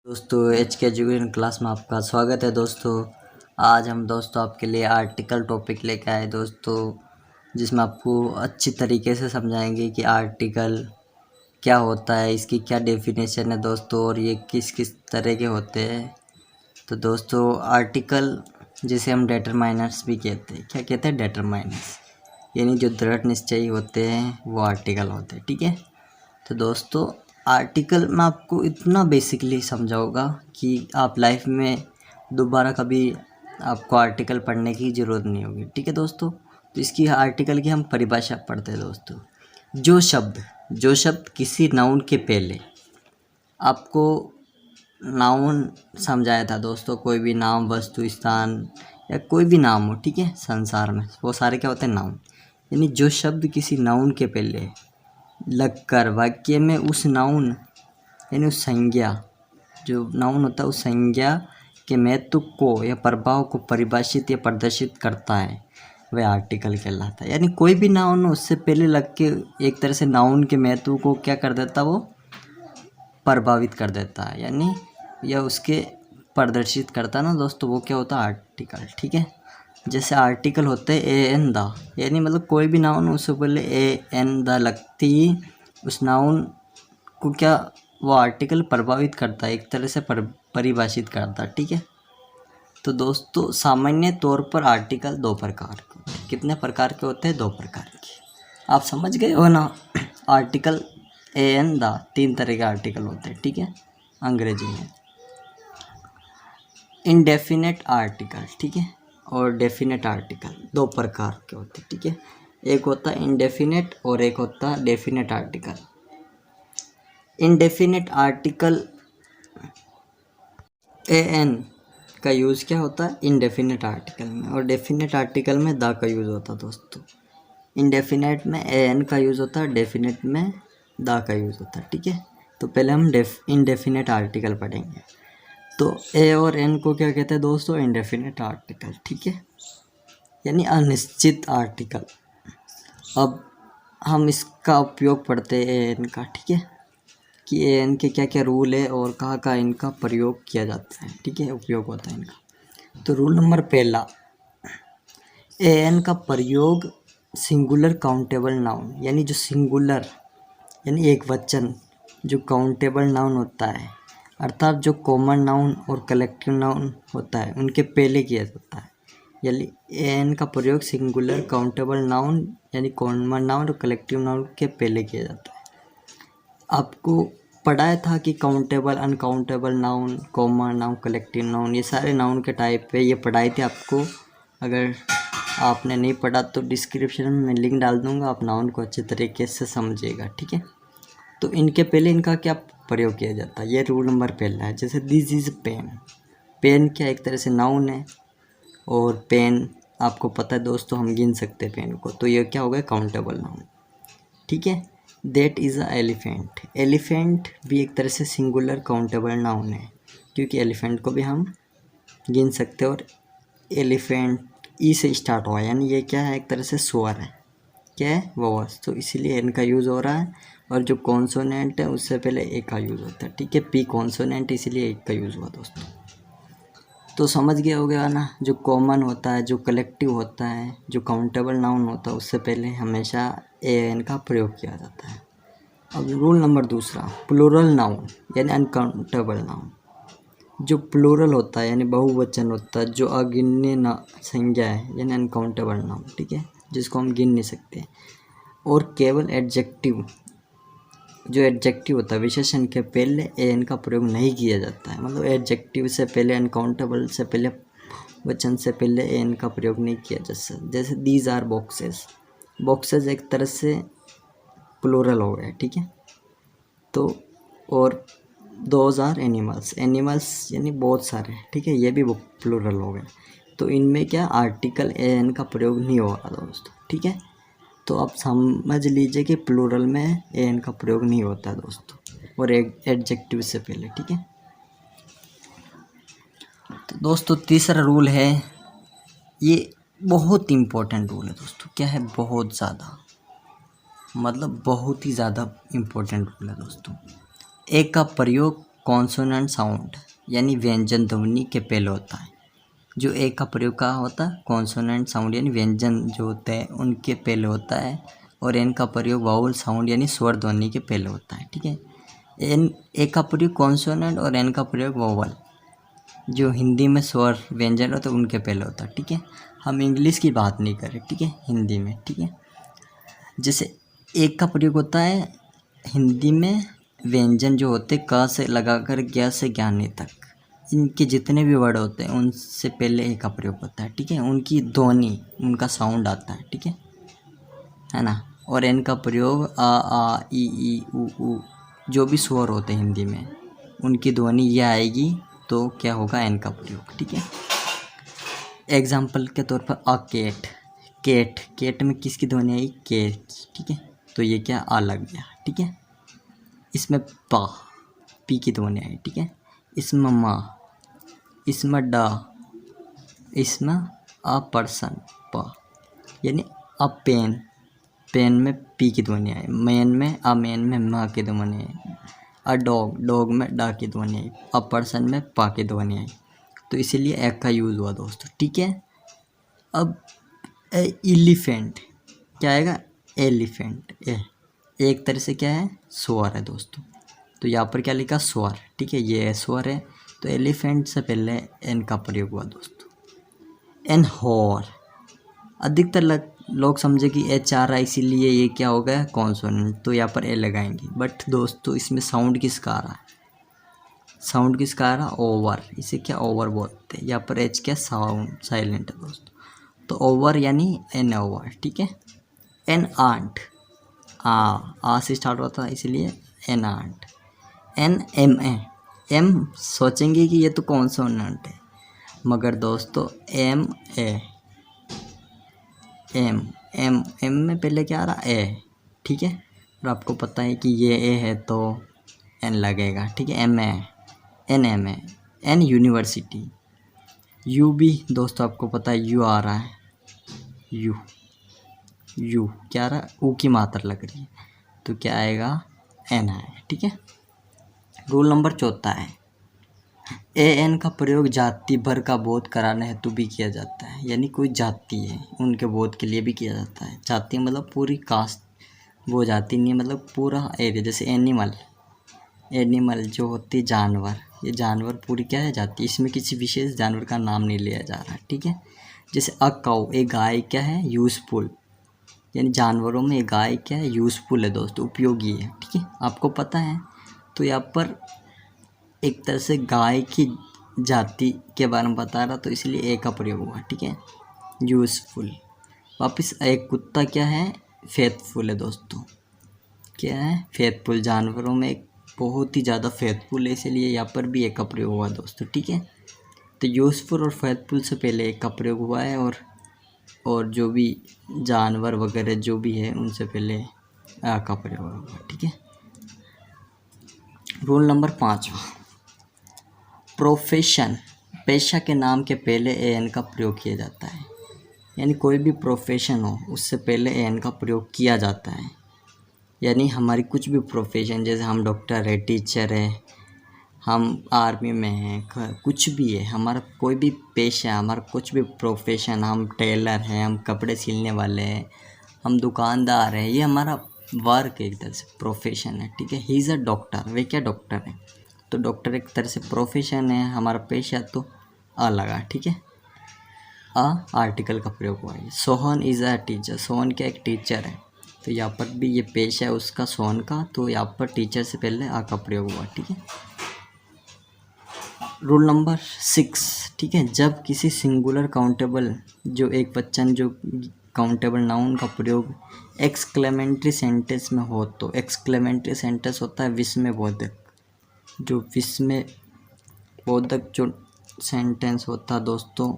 दोस्तों एच के education class में आपका स्वागत है। दोस्तों आज हम आपके लिए आर्टिकल टॉपिक लेके आए दोस्तों, जिसमें आपको अच्छी तरीके से समझाएंगे कि आर्टिकल क्या होता है, इसकी क्या डेफिनेशन है दोस्तों, और ये किस किस तरह के होते हैं। तो दोस्तों आर्टिकल जिसे हम डेटरमाइनर्स भी कहते हैं, क्या कहते हैं, डेटरमाइनर्स, यानी जो दृढ़ निश्चयी होते हैं वो आर्टिकल होते हैं। ठीक है, तो दोस्तों आर्टिकल मैं आपको इतना बेसिकली समझाऊंगा कि आप लाइफ में दोबारा कभी आपको आर्टिकल पढ़ने की ज़रूरत नहीं होगी। ठीक है दोस्तों, तो इसकी आर्टिकल की हम परिभाषा पढ़ते हैं दोस्तों। जो शब्द किसी नाउन के पहले, आपको नाउन समझाया था दोस्तों, कोई भी नाम, वस्तु, स्थान या कोई भी नाम हो, ठीक है, संसार में वो सारे क्या होते हैं, नाउन। यानी जो शब्द किसी नाउन के पहले लगकर वाक्य में उस नाउन यानी उस संज्ञा, जो नाउन होता है उस संज्ञा के महत्व को या प्रभाव को परिभाषित या प्रदर्शित करता है, वह आर्टिकल कहलाता है। यानी कोई भी नाउन उससे पहले लग के एक तरह से नाउन के महत्व को क्या कर देता, वो प्रभावित कर देता है, यानी यह उसके प्रदर्शित करता है ना दोस्तों, वो क्या होता है, आर्टिकल। ठीक है, जैसे आर्टिकल होते हैं ए एन द, यानी मतलब कोई भी नाउन उससे पहले ए एन द लगती उस नाउन को क्या वो आर्टिकल प्रभावित करता है, एक तरह से परिभाषित करता है। ठीक है, तो दोस्तों सामान्य तौर पर आर्टिकल दो प्रकार के होते हैं। कितने प्रकार के होते हैं, दो प्रकार के, आप समझ गए हो ना। आर्टिकल ए एन द, तीन तरह के आर्टिकल होते हैं। ठीक है, अंग्रेजी में इनडेफिनेट आर्टिकल, ठीक है, और डेफिनेट आर्टिकल, दो प्रकार के होते हैं। ठीक है, एक होता है इनडेफिनेट और एक होता है definite article. Indefinite article A N का यूज़ क्या होता है, इनडेफिनेट आर्टिकल में, और डेफिनेट आर्टिकल में द का यूज़ होता है दोस्तों। इनडेफिनेट में ए एन का यूज़ होता है, डेफिनेट में द का यूज़ होता है। ठीक है, तो पहले हम इनडेफिनेट आर्टिकल पढ़ेंगे। तो ए और एन को क्या कहते हैं दोस्तों, इनडेफिनेट आर्टिकल। ठीक है, यानी अनिश्चित आर्टिकल। अब हम इसका उपयोग पढ़ते हैं ए एन का। ठीक है, कि ए एन के क्या क्या रूल है और कहाँ कहाँ इनका प्रयोग किया जाता है। ठीक है, उपयोग होता है इनका। तो रूल नंबर पहला, ए एन का प्रयोग सिंगुलर काउंटेबल नाउन, यानी जो सिंगुलर यानी एक वचन जो काउंटेबल नाउन होता है, अर्थात जो कॉमन नाउन और कलेक्टिव नाउन होता है उनके पहले किया जाता है। यानी ए एन का प्रयोग सिंगुलर काउंटेबल नाउन यानी कॉमन नाउन और कलेक्टिव नाउन के पहले किया जाता है। आपको पढ़ाया था कि countable, uncountable noun, common noun, collective noun, ये सारे नाउन के टाइप पे ये पढ़ाए थे आपको। अगर आपने नहीं पढ़ा तो डिस्क्रिप्शन में मैं लिंक डाल दूँगा, आप नाउन को अच्छे तरीके से समझिएगा। ठीक है, तो इनके पहले इनका क्या प्रयोग किया जाता है, ये रूल नंबर पहला है। जैसे दिस इज़ पेन, पेन क्या एक तरह से नाउन है, और पेन आपको पता है दोस्तों हम गिन सकते हैं पेन को, तो ये क्या हो गया, काउंटेबल नाउन। ठीक है, that is a elephant, elephant भी एक तरह से सिंगुलर काउंटेबल नाउन है, क्योंकि एलिफेंट को भी हम गिन सकते हैं, और एलिफेंट ई से स्टार्ट हुआ, यानी ये क्या है, एक तरह से स्वर है, क्या है, वॉइस, तो इसीलिए एन का यूज़ हो रहा है। और जो कॉन्सोनेंट है उससे पहले ए का यूज़ होता है। ठीक है, पी कॉन्सोनेंट, इसीलिए एक का यूज़ हुआ दोस्तों। तो समझ गया हो गया ना, जो कॉमन होता है, जो कलेक्टिव होता है, जो काउंटेबल नाउन होता है, उससे पहले हमेशा ए एन का प्रयोग किया जाता है। अब रूल नंबर दूसरा, प्लूरल नाउन यानी अनकाउंटेबल नाउन। जो प्लूरल होता है यानी बहुवचन होता है, जो अगिन्य संज्ञा है यानी अनकाउंटेबल नाउन। ठीक है, जिसको हम गिन नहीं सकते। और केवल एडजेक्टिव, जो एडजेक्टिव होता है, विशेषण के पहले ए एन का प्रयोग नहीं किया जाता है। मतलब एडजेक्टिव से पहले, अनकाउंटेबल से पहले, वचन से पहले ए एन का प्रयोग नहीं किया जा सकता। जैसे दीज आर बॉक्सेस, बॉक्सेस एक तरह से प्लूरल हो गया। ठीक है, तो और दोज आर एनिमल्स, एनिमल्स यानी बहुत सारे। ठीक है, ये भी प्लूरल हो गए। तो इनमें क्या आर्टिकल ए एन का प्रयोग नहीं हो रहा दोस्तों। ठीक है, तो आप समझ लीजिए कि प्लूरल में ए एन का प्रयोग नहीं होता दोस्तों, और एडजेक्टिव से पहले। ठीक है, तो दोस्तों तीसरा रूल है, ये बहुत इम्पोर्टेंट रूल है दोस्तों। क्या है, बहुत ज़्यादा, मतलब बहुत ही ज़्यादा इम्पोर्टेंट रूल है दोस्तों। ए का प्रयोग कॉन्सोनेंट साउंड यानी व्यंजन ध्वनि के पहले होता है। जो ए का प्रयोग कहाँ होता है, कॉन्सोनेंट साउंड यानी व्यंजन जो होते हैं उनके पहले होता है, और एन का प्रयोग वाउल साउंड यानी स्वर ध्वनि के पहले होता है। ठीक है, एन ए का प्रयोग कॉन्सोनेंट और एन का प्रयोग वावल जो हिंदी में स्वर व्यंजन होते हैं उनके पहले होता है। ठीक है, हम इंग्लिश की बात नहीं कर रहे, ठीक है, हिंदी में। ठीक है, जैसे एक का प्रयोग होता है हिंदी में व्यंजन जो होते क से लगाकर ज्ञ से ज्ञानी तक, इनके जितने भी वर्ड होते हैं उनसे पहले ए का प्रयोग होता है। ठीक है, उनकी ध्वनि, उनका साउंड आता है। ठीक है ना। और एन का प्रयोग आ ई उ जो भी स्वर होते हैं हिंदी में उनकी ध्वनि ये आएगी तो क्या होगा, एन का प्रयोग। ठीक है, एग्जाम्पल के तौर पर अ केट, केट, केट में किसकी ध्वनि आई, के। ठीक है, तो ये क्या, आ लग गया। ठीक है, इसमें पा, पी की ध्वनि आई। ठीक है, इसमें मा, इसमें डा, इसमें अ पर्सन, पा, यानी अ पेन, पेन में पी की ध्वनि आई। मैन में अ, मैन में मा की ध्वनि आई। अ डॉग, डॉग में डा की ध्वनि आई। अ पर्सन में पा की ध्वनि आई, तो इसीलिए ए का यूज़ हुआ दोस्तों। ठीक है, अब एलिफेंट क्या आएगा, एलिफेंट, एक तरह से क्या है, स्वर है दोस्तों, तो यहाँ पर क्या लिखा, स्वर। ठीक है, ये स्वर है, तो एलिफेंट से पहले एन का प्रयोग हुआ दोस्तों। एन हॉर, अधिकतर लोग समझे कि एच आ रहा है इसीलिए ये क्या हो गया, कॉन्सोनेंट, तो यहाँ पर ए लगाएंगे। बट दोस्तों इसमें साउंड किसका आ रहा है, साउंड किसका आ रहा है, ओवर, इसे क्या ओवर बोलते हैं। यहाँ पर एच क्या, साउंड साइलेंट है दोस्तों, तो ओवर यानी एन ओवर। ठीक है, एन आंट, आ से स्टार्ट होता है इसलिए an ant. An M A, M सोचेंगे कि ये तो कॉन्सोनेंट है, मगर दोस्तों M A, M M M में पहले क्या आ रहा, ए। ठीक है, और आपको पता है कि ये ए है तो एन लगेगा। ठीक है, M A, an M A, an university, U भी दोस्तों आपको पता है यू आ रहा है, यू, यू क्या आ रहा है, ऊ की मात्रा लग रही है, तो क्या आएगा, एन आएगा। ठीक है, रूल नंबर 4 है, ए एन का प्रयोग जाति भर का बोध कराने हेतु भी किया जाता है, यानी कोई जाति है उनके बोध के लिए भी किया जाता है। जाति मतलब पूरी कास्ट, वो जाति नहीं मतलब पूरा एरिया। जैसे एनिमल, एनिमल जो होती है जानवर, ये जानवर पूरी क्या है, जाति, इसमें किसी विशेष जानवर का नाम नहीं लिया जा रहा। ठीक है, जैसे अ काऊ, एक गाय क्या है, यूज़फुल, यानी जानवरों में एक गाय क्या है, यूज़फुल है दोस्तों, उपयोगी है। ठीक है, आपको पता है, तो यहाँ पर एक तरह से गाय की जाति के बारे में बता रहा, तो इसलिए ए का प्रयोग हुआ। ठीक है, यूज़फुल। वापस एक कुत्ता क्या है, फेथफुल है दोस्तों, क्या है, फेथफुल, जानवरों में एक बहुत ही ज़्यादा फेथफुल है, इसलिए यहाँ पर भी ए का प्रयोग हुआ दोस्तों। ठीक है, तो यूज़फुल और फेथफुल से पहले ए का प्रयोग हुआ है, और जो भी जानवर वगैरह जो भी है उनसे पहले आ का प्रयोग हुआ। ठीक है, रूल नंबर 5, प्रोफेशन, पेशा के नाम के पहले ए एन का प्रयोग किया जाता है, यानी कोई भी प्रोफेशन हो उससे पहले ए एन का प्रयोग किया जाता है। यानी हमारी कुछ भी प्रोफेशन, जैसे हम डॉक्टर है, टीचर है, हम आर्मी में हैं, कुछ भी है, हमारा कोई भी पेशा, हमारा कुछ भी प्रोफेशन, हम टेलर हैं, हम कपड़े सिलने वाले हैं, हम दुकानदार हैं, ये हमारा वर्क एक तरह से प्रोफेशन है। ठीक है, ही इज़ अ डॉक्टर, वे क्या डॉक्टर है, तो डॉक्टर एक तरह से प्रोफेशन है, हमारा पेशा तो अ लगा। ठीक है, अ आर्टिकल का प्रयोग हुआ है। Sohan is a teacher, Sohan क्या एक टीचर है, तो यहाँ पर भी ये पेशा है उसका सोहन का, तो यहाँ पर टीचर से पहले आ का प्रयोग हुआ। ठीक है, रूल नंबर 6, ठीक है, जब किसी सिंगुलर काउंटेबल जो एक वचन जो काउंटेबल नाउन का प्रयोग एक्सक्लेमेंट्री सेंटेंस में हो, तो एक्सक्लेमेंट्री सेंटेंस होता है विस्मयबोधक, जो विस्मयबोधक जो सेंटेंस होता है दोस्तों।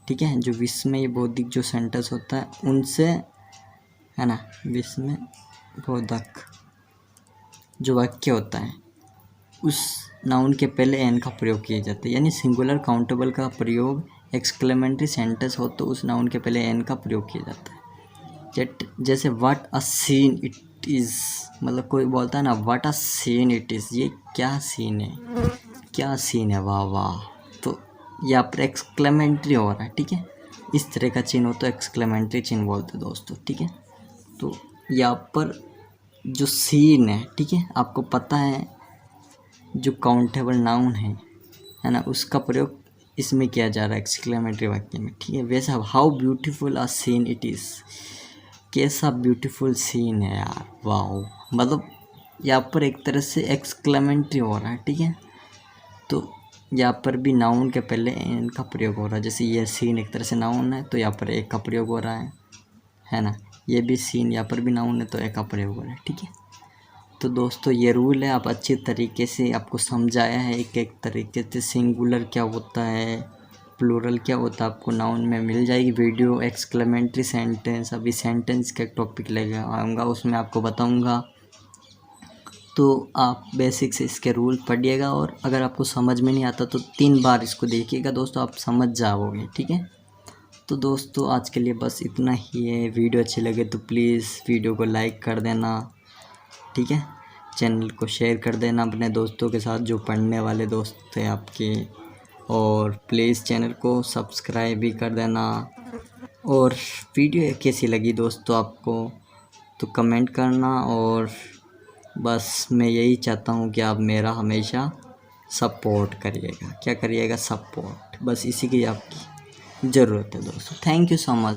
ठीक है, जो विस्मयबोधक जो सेंटेंस होता है उनसे, है ना, विस्मयबोधक जो वाक्य होता है उस नाउन के पहले एन का प्रयोग किया जाता है, यानी सिंगुलर काउंटेबल का प्रयोग एक्सक्लेमेंट्री सेंटेंस हो तो उस नाउन के पहले एन का प्रयोग किया जाता है। जैसे what a seen it is, मतलब कोई बोलता है ना what a seen it is, ये क्या सीन है, क्या सीन है, वाह वाह। तो यहाँ पर एक्सक्लेमेंट्री हो रहा है, ठीक है। इस तरह का चिन्ह हो तो एक्सक्लेमेंट्री चिन्ह बोलते हैं दोस्तों, ठीक है। तो यहाँ पर जो सीन है, ठीक है, आपको पता है जो काउंटेबल नाउन है ना, उसका प्रयोग इसमें किया जा रहा है एक्सक्लेमेटरी वाक्य में, ठीक है। वैसा how beautiful a seen it is, कैसा ब्यूटीफुल सीन है यार, वाह। मतलब यहाँ पर एक तरह से एक्सक्लेमेटरी हो रहा है, ठीक है। तो यहाँ पर भी नाउन के पहले एन का प्रयोग हो रहा है, जैसे ये सीन एक तरह से नाउन है तो यहाँ पर एक का प्रयोग हो रहा है ना। ये भी सीन यहाँ पर भी नाउन है तो एक का प्रयोग हो रहा है, ठीक है। तो दोस्तों ये रूल है, आप अच्छी तरीके से आपको समझाया है एक एक तरीके से, सिंगुलर क्या होता है, प्लूरल क्या होता है, आपको नाउन में मिल जाएगी वीडियो। एक्सक्लेमेंट्री सेंटेंस, अभी सेंटेंस का टॉपिक लेकर आऊँगा, उसमें आपको बताऊँगा। तो आप बेसिक से इसके रूल पढ़िएगा, और अगर आपको समझ में नहीं आता तो 3 बार इसको देखिएगा दोस्तों, आप समझ जाओगे, ठीक है। तो दोस्तों आज के लिए बस इतना ही है। वीडियो अच्छी लगे तो प्लीज़ वीडियो को लाइक कर देना, ठीक है। चैनल को शेयर कर देना अपने दोस्तों के साथ जो पढ़ने वाले दोस्त हैं आपके, और प्लीज़ चैनल को सब्सक्राइब भी कर देना। और वीडियो कैसी लगी दोस्तों आपको तो कमेंट करना, और बस मैं यही चाहता हूँ कि आप मेरा हमेशा सपोर्ट करिएगा। क्या करिएगा? सपोर्ट, बस इसी की आपकी ज़रूरत है दोस्तों। Thank you so much.